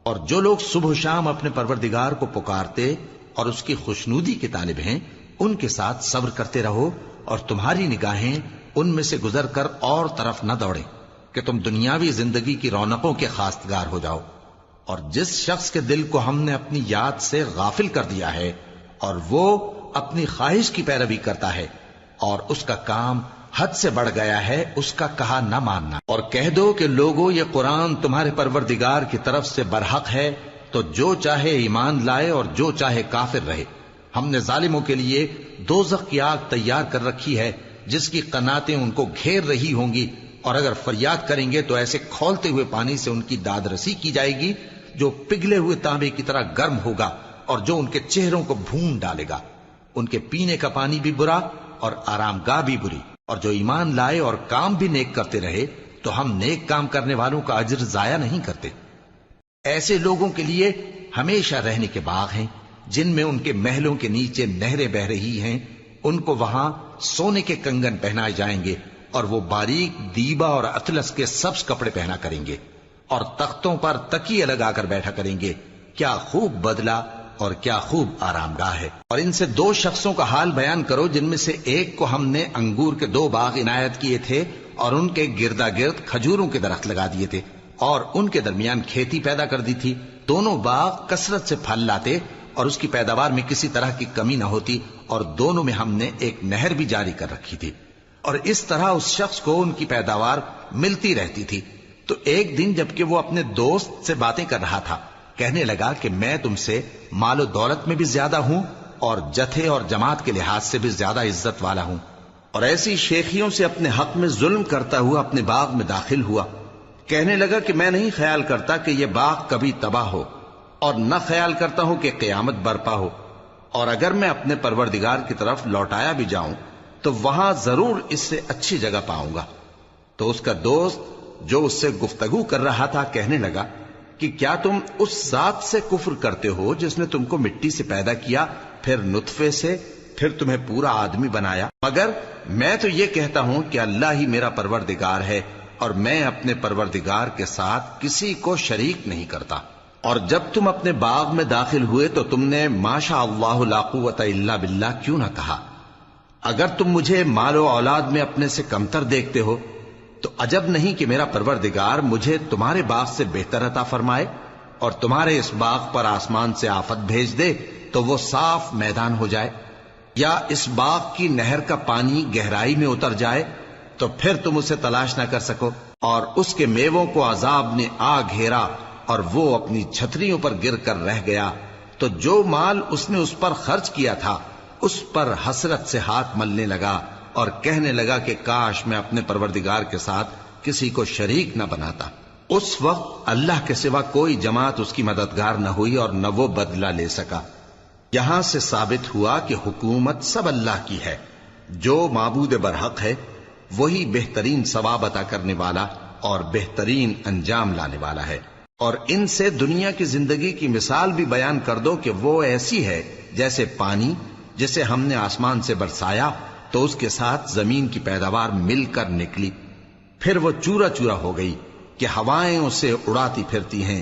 اور جو لوگ صبح و شام اپنے پروردگار کو پکارتے اور اس کی خوشنودی کے طالب ہیں، ان کے ساتھ صبر کرتے رہو، اور تمہاری نگاہیں ان میں سے گزر کر اور طرف نہ دوڑیں کہ تم دنیاوی زندگی کی رونقوں کے خواستگار ہو جاؤ۔ اور جس شخص کے دل کو ہم نے اپنی یاد سے غافل کر دیا ہے اور وہ اپنی خواہش کی پیروی کرتا ہے اور اس کا کام حد سے بڑھ گیا ہے، اس کا کہا نہ ماننا۔ اور کہہ دو کہ لوگو یہ قرآن تمہارے پروردگار کی طرف سے برحق ہے، تو جو چاہے ایمان لائے اور جو چاہے کافر رہے۔ ہم نے ظالموں کے لیے دوزخ کی آگ تیار کر رکھی ہے جس کی قناتیں ان کو گھیر رہی ہوں گی، اور اگر فریاد کریں گے تو ایسے کھولتے ہوئے پانی سے ان کی داد رسی کی جائے گی جو پگھلے ہوئے تانبے کی طرح گرم ہوگا، اور جو ان کے چہروں کو بھون ڈالے گا۔ ان کے پینے کا پانی بھی برا اور آرام گاہ بھی بری۔ اور جو ایمان لائے اور کام بھی نیک کرتے رہے تو ہم نیک کام کرنے والوں کا اجر ضائع نہیں کرتے۔ ایسے لوگوں کے لیے ہمیشہ رہنے کے باغ ہیں جن میں ان کے محلوں کے نیچے نہریں بہ رہی ہیں، ان کو وہاں سونے کے کنگن پہنائے جائیں گے، اور وہ باریک دیبا اور اطلس کے سبز کپڑے پہنا کریں گے، اور تختوں پر تکیے لگا کر بیٹھا کریں گے۔ کیا خوب بدلہ اور کیا خوب آرام گاہ ہے۔ اور ان سے 2 شخصوں کا حال بیان کرو جن میں سے ایک کو ہم نے انگور کے 2 باغ عنایت کیے تھے اور ان کے گردا گرد کھجوروں کے درخت لگا دیے تھے اور ان کے درمیان کھیتی پیدا کر دی تھی۔ دونوں باغ کثرت سے پھل لاتے اور اس کی پیداوار میں کسی طرح کی کمی نہ ہوتی، اور دونوں میں ہم نے ایک نہر بھی جاری کر رکھی تھی، اور اس طرح اس شخص کو ان کی پیداوار ملتی رہتی تھی۔ تو ایک دن جبکہ وہ اپنے دوست سے باتیں کر رہا تھا، کہنے لگا کہ میں تم سے مال و دولت میں بھی زیادہ ہوں اور جتھے اور جماعت کے لحاظ سے بھی زیادہ عزت والا ہوں، اور ایسی شیخیوں سے اپنے حق میں ظلم کرتا ہوا اپنے باغ میں داخل ہوا۔ کہنے لگا کہ میں نہیں خیال کرتا کہ یہ باغ کبھی تباہ ہو، اور نہ خیال کرتا ہوں کہ قیامت برپا ہو، اور اگر میں اپنے پروردگار کی طرف لوٹایا بھی جاؤں تو وہاں ضرور اس سے اچھی جگہ پاؤں گا۔ تو اس کا دوست جو اس سے گفتگو کر رہا تھا کہنے لگا کہ کیا تم اس ذات سے کفر کرتے ہو جس نے تم کو مٹی سے پیدا کیا، پھر نطفے سے، پھر تمہیں پورا آدمی بنایا؟ مگر میں تو یہ کہتا ہوں کہ اللہ ہی میرا پروردگار ہے، اور میں اپنے پروردگار کے ساتھ کسی کو شریک نہیں کرتا۔ اور جب تم اپنے باغ میں داخل ہوئے تو تم نے ما شاء اللہ لا قوت الا باللہ کیوں نہ کہا؟ اگر تم مجھے مال و اولاد میں اپنے سے کمتر دیکھتے ہو تو عجب نہیں کہ میرا پروردگار مجھے تمہارے باغ سے بہتر عطا فرمائے۔ اور تمہارے اس باغ پر آسمان سے آفت بھیج دے تو وہ صاف میدان ہو جائے، یا اس باغ کی نہر کا پانی گہرائی میں اتر جائے تو پھر تم اسے تلاش نہ کر سکو، اور اس کے میووں کو عذاب نے آ گھیرا اور وہ اپنی چھتریوں پر گر کر رہ گیا، تو جو مال اس نے اس پر خرچ کیا تھا اس پر حسرت سے ہاتھ ملنے لگا اور کہنے لگا کہ کاش میں اپنے پروردگار کے ساتھ کسی کو شریک نہ بناتا۔ اس وقت اللہ کے سوا کوئی جماعت اس کی مددگار نہ ہوئی اور نہ وہ بدلہ لے سکا۔ یہاں سے ثابت ہوا کہ حکومت سب اللہ کی ہے، جو معبود برحق ہے وہی بہترین ثواب عطا کرنے والا اور بہترین انجام لانے والا ہے۔ اور ان سے دنیا کی زندگی کی مثال بھی بیان کر دو کہ وہ ایسی ہے جیسے پانی جسے ہم نے آسمان سے برسایا تو اس کے ساتھ زمین کی پیداوار مل کر نکلی، پھر وہ چورا چورا ہو گئی کہ ہوائیں اسے اڑاتی پھرتی ہیں،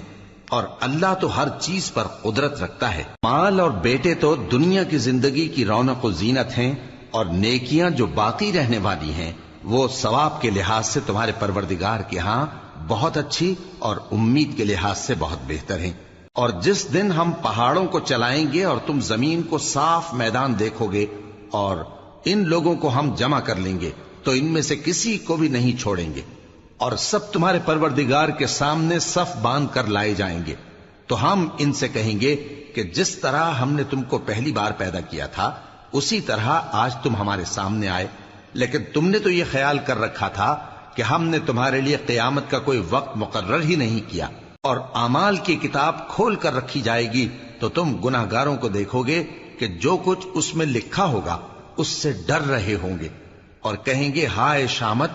اور اللہ تو ہر چیز پر قدرت رکھتا ہے۔ مال اور بیٹے تو دنیا کی زندگی کی رونق و زینت ہیں، اور نیکیاں جو باقی رہنے والی ہیں وہ ثواب کے لحاظ سے تمہارے پروردگار کے ہاں بہت اچھی اور امید کے لحاظ سے بہت بہتر ہیں۔ اور جس دن ہم پہاڑوں کو چلائیں گے اور تم زمین کو صاف میدان دیکھو گے اور ان لوگوں کو ہم جمع کر لیں گے تو ان میں سے کسی کو بھی نہیں چھوڑیں گے، اور سب تمہارے پروردگار کے سامنے صف باندھ کر لائے جائیں گے، تو ہم ان سے کہیں گے کہ جس طرح ہم نے تم کو پہلی بار پیدا کیا تھا اسی طرح آج تم ہمارے سامنے آئے، لیکن تم نے تو یہ خیال کر رکھا تھا کہ ہم نے تمہارے لیے قیامت کا کوئی وقت مقرر ہی نہیں کیا، اور اعمال کی کتاب کھول کر رکھی جائے گی تو تم گناہگاروں کو دیکھو گے کہ جو کچھ اس میں لکھا ہوگا اس سے ڈر رہے ہوں گے، اور کہیں گے ہائے شامت،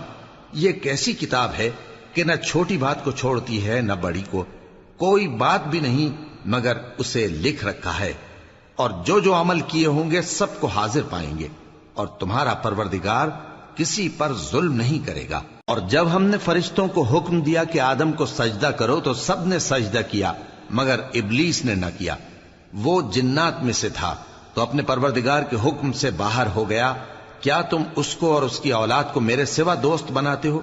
یہ کیسی کتاب ہے کہ نہ چھوٹی بات کو چھوڑتی ہے نہ بڑی کو، کوئی بات بھی نہیں مگر اسے لکھ رکھا ہے، اور جو جو عمل کیے ہوں گے سب کو حاضر پائیں گے، اور تمہارا پروردگار کسی پر ظلم نہیں کرے گا۔ اور جب ہم نے فرشتوں کو حکم دیا کہ آدم کو سجدہ کرو تو سب نے سجدہ کیا مگر ابلیس نے نہ کیا، وہ جنات میں سے تھا تو اپنے پروردگار کے حکم سے باہر ہو گیا۔ کیا تم اس کو اور اس کی اولاد کو میرے سوا دوست بناتے ہو،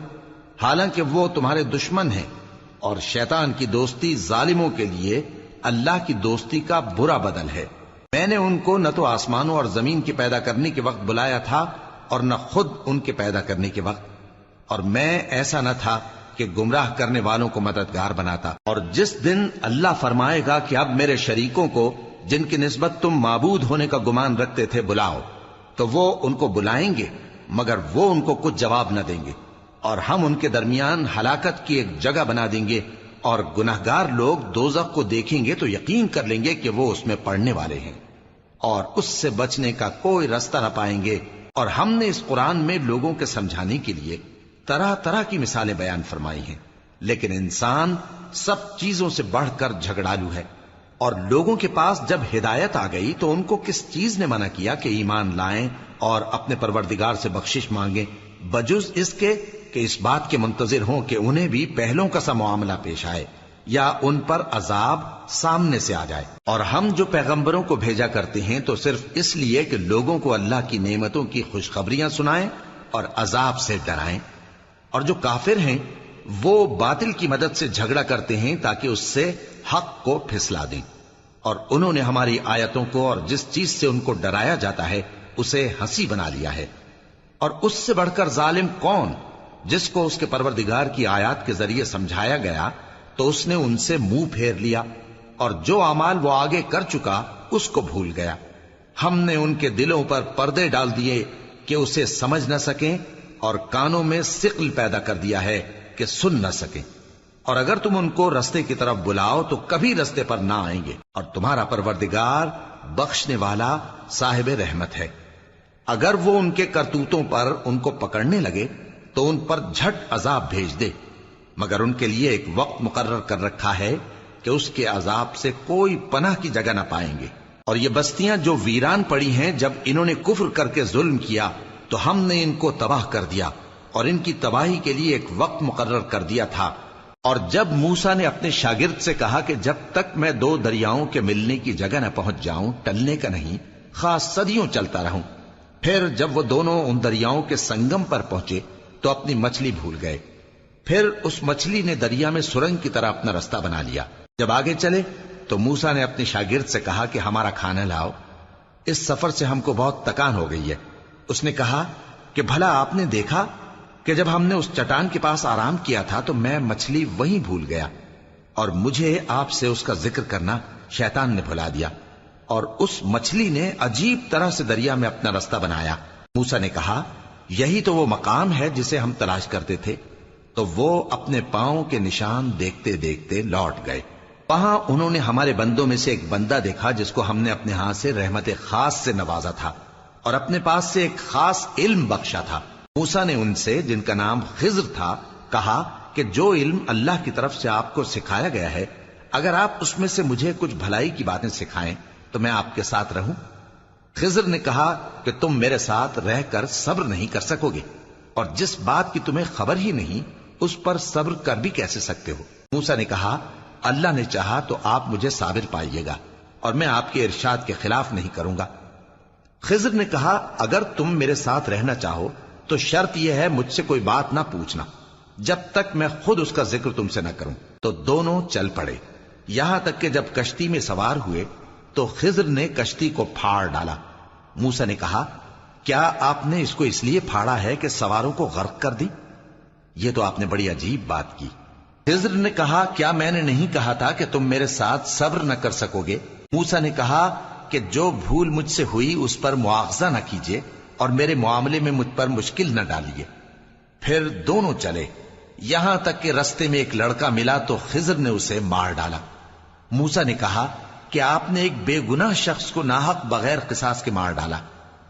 حالانکہ وہ تمہارے دشمن ہیں، اور شیطان کی دوستی ظالموں کے لیے اللہ کی دوستی کا برا بدل ہے۔ میں نے ان کو نہ تو آسمانوں اور زمین کی پیدا کرنے کے وقت بلایا تھا اور نہ خود ان کے پیدا کرنے کے وقت، اور میں ایسا نہ تھا کہ گمراہ کرنے والوں کو مددگار بناتا۔ اور جس دن اللہ فرمائے گا کہ اب میرے شریکوں کو جن کی نسبت تم معبود ہونے کا گمان رکھتے تھے بلاؤ، تو وہ ان کو بلائیں گے مگر وہ ان کو کچھ جواب نہ دیں گے، اور ہم ان کے درمیان ہلاکت کی ایک جگہ بنا دیں گے، اور گناہگار لوگ دوزخ کو دیکھیں گے تو یقین کر لیں گے کہ وہ اس میں پڑنے والے ہیں، اور اس سے بچنے کا کوئی راستہ نہ پائیں گے۔ اور ہم نے اس قرآن میں لوگوں کے سمجھانے کے لیے طرح طرح کی مثالیں بیان فرمائی ہیں، لیکن انسان سب چیزوں سے بڑھ کر جھگڑالو ہے، اور لوگوں کے پاس جب ہدایت آ گئی تو ان کو کس چیز نے منع کیا کہ ایمان لائیں اور اپنے پروردگار سے بخشش مانگیں، بجز اس کے کہ اس بات کے منتظر ہوں کہ انہیں بھی پہلوں کا سا معاملہ پیش آئے یا ان پر عذاب سامنے سے آ جائے۔ اور ہم جو پیغمبروں کو بھیجا کرتے ہیں تو صرف اس لیے کہ لوگوں کو اللہ کی نعمتوں کی خوشخبریاں سنائیں اور عذاب سے ڈرائیں، اور جو کافر ہیں وہ باطل کی مدد سے جھگڑا کرتے ہیں تاکہ اس سے حق کو پھسلا دیں، اور انہوں نے ہماری آیتوں کو اور جس چیز سے ان کو ڈرایا جاتا ہے اسے ہنسی بنا لیا ہے۔ اور اس سے بڑھ کر ظالم کون، جس کو اس کے پروردگار کی آیات کے ذریعے سمجھایا گیا تو اس نے ان سے منہ پھیر لیا، اور جو اعمال وہ آگے کر چکا اس کو بھول گیا۔ ہم نے ان کے دلوں پر پردے ڈال دیے کہ اسے سمجھ نہ سکیں، اور کانوں میں ثقل پیدا کر دیا ہے کہ سن نہ سکیں، اور اگر تم ان کو رستے کی طرف بلاؤ تو کبھی رستے پر نہ آئیں گے، اور تمہارا پروردگار بخشنے والا صاحب رحمت ہے۔ اگر وہ ان کے کرتوتوں پر ان کو پکڑنے لگے تو ان پر جھٹ عذاب بھیج دے، مگر ان کے لیے ایک وقت مقرر کر رکھا ہے کہ اس کے عذاب سے کوئی پناہ کی جگہ نہ پائیں گے۔ اور یہ بستیاں جو ویران پڑی ہیں، جب انہوں نے کفر کر کے ظلم کیا تو ہم نے ان کو تباہ کر دیا، اور ان کی تباہی کے لیے ایک وقت مقرر کر دیا تھا۔ اور جب موسیٰ نے اپنے شاگرد سے کہا کہ جب تک میں دو دریاؤں کے ملنے کی جگہ نہ پہنچ جاؤں ٹلنے کا نہیں، خاص صدیوں چلتا رہوں، پھر جب وہ دونوں ان دریاؤں کے سنگم پر پہنچے تو اپنی مچھلی بھول گئے، پھر اس مچھلی نے دریا میں سرنگ کی طرح اپنا رستہ بنا لیا، جب آگے چلے تو موسیٰ نے اپنے شاگرد سے کہا کہ ہمارا کھانا لاؤ، اس سفر سے ہم کو بہت تکان ہو گئی ہے۔ اس نے کہا کہ بھلا آپ نے دیکھا کہ جب ہم نے اس چٹان کے پاس آرام کیا تھا تو میں مچھلی وہیں بھول گیا، اور مجھے آپ سے اس کا ذکر کرنا شیطان نے بھلا دیا، اور اس مچھلی نے عجیب طرح سے دریا میں اپنا رستہ بنایا۔ موسیٰ نے کہا یہی تو وہ مقام ہے جسے ہم تلاش کرتے تھے۔ تو وہ اپنے پاؤں کے نشان دیکھتے دیکھتے لوٹ گئے۔ وہاں انہوں نے ہمارے بندوں میں سے ایک بندہ دیکھا جس کو ہم نے اپنے ہاں سے رحمت خاص سے نوازا تھا اور اپنے پاس سے ایک خاص علم بخشا تھا۔ موسیٰ نے ان سے، جن کا نام خضر تھا، کہا کہ جو علم اللہ کی طرف سے آپ کو سکھایا گیا ہے، اگر آپ اس میں سے مجھے کچھ بھلائی کی باتیں سکھائیں تو میں آپ کے ساتھ رہوں۔ خضر نے کہا کہ تم میرے ساتھ رہ کر صبر نہیں کر سکو گے، اور جس بات کی تمہیں خبر ہی نہیں اس پر صبر کر بھی کیسے سکتے ہو؟ موسیٰ نے کہا اللہ نے چاہا تو آپ مجھے صابر پائیے گا، اور میں آپ کے ارشاد کے خلاف نہیں کروں گا۔ خضر نے کہا اگر تم میرے ساتھ رہنا چاہو تو شرط یہ ہے مجھ سے کوئی بات نہ پوچھنا جب تک میں خود اس کا ذکر تم سے نہ کروں۔ تو دونوں چل پڑے، یہاں تک کہ جب کشتی میں سوار ہوئے تو خضر نے کشتی کو پھاڑ ڈالا۔ موسیٰ نے کہا کیا آپ نے اس کو اس لیے پھاڑا ہے کہ سواروں کو غرق کر دی؟ یہ تو آپ نے بڑی عجیب بات کی۔ خضر نے کہا کیا میں نے نہیں کہا تھا کہ تم میرے ساتھ صبر نہ کر سکو گے؟ موسیٰ نے کہا کہ جو بھول مجھ سے ہوئی اس پر مواخذہ نہ کیجیے اور میرے معاملے میں مجھ پر مشکل نہ ڈالیے۔ پھر دونوں چلے، یہاں تک کہ رستے میں ایک لڑکا ملا تو خضر نے اسے مار ڈالا۔ موسیٰ نے کہا کہ آپ نے ایک بے گناہ شخص کو ناحق بغیر قصاص کے مار ڈالا،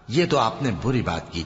یہ تو آپ نے بری بات کی۔